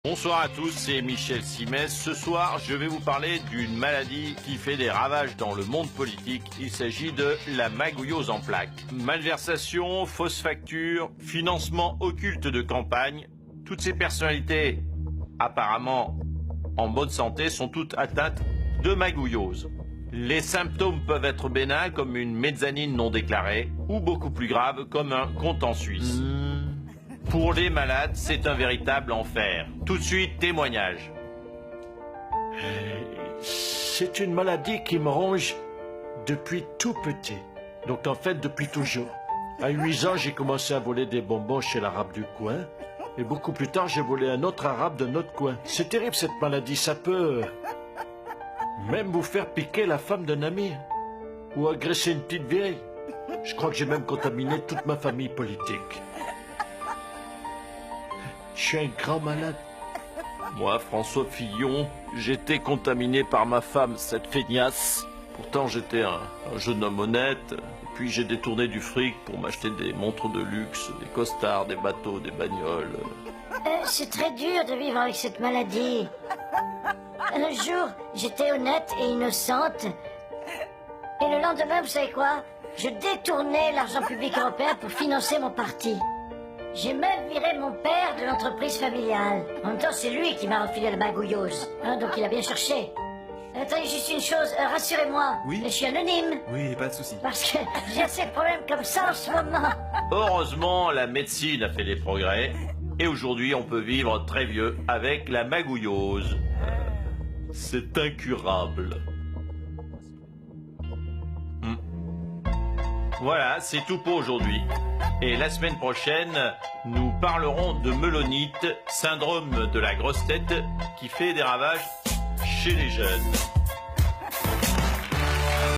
Bonsoir à tous, c'est Michel Simès. Ce soir, je vais vous parler d'une maladie qui fait des ravages dans le monde politique. Il s'agit de la magouillose en plaques. Malversation, fausses factures, financement occulte de campagne. Toutes ces personnalités, apparemment en bonne santé, sont toutes atteintes de magouillose. Les symptômes peuvent être bénins comme une mezzanine non déclarée ou beaucoup plus grave comme un compte en Suisse. Pour les malades, c'est un véritable enfer. Tout de suite, témoignage. C'est une maladie qui me ronge depuis tout petit. Donc en fait, depuis toujours. À 8 ans, j'ai commencé à voler des bonbons chez l'arabe du coin. Et beaucoup plus tard, j'ai volé un autre arabe de notre coin. C'est terrible cette maladie, ça peut même vous faire piquer la femme d'un ami. Ou agresser une petite vieille. Je crois que j'ai même contaminé toute ma famille politique. Je suis un grand malade. Moi, François Fillon, j'étais contaminé par ma femme, cette feignasse. Pourtant, j'étais un jeune homme honnête. Et puis, j'ai détourné du fric pour m'acheter des montres de luxe, des costards, des bateaux, des bagnoles. C'est très dur de vivre avec cette maladie. Un jour, j'étais honnête et innocente. Et le lendemain, vous savez quoi? Je détournais l'argent public européen pour financer mon parti. J'ai même viré mon père de l'entreprise familiale. En même temps, c'est lui qui m'a refilé la magouillose. Donc il a bien cherché. Attendez, juste une chose, rassurez-moi. Oui. Je suis anonyme. Oui, pas de souci. Parce que j'ai assez de problèmes comme ça en ce moment. Heureusement, la médecine a fait des progrès. Et aujourd'hui, on peut vivre très vieux avec la magouillose. C'est incurable. Voilà, c'est tout pour aujourd'hui. Et la semaine prochaine, nous parlerons de melonite, syndrome de la grosse tête qui fait des ravages chez les jeunes.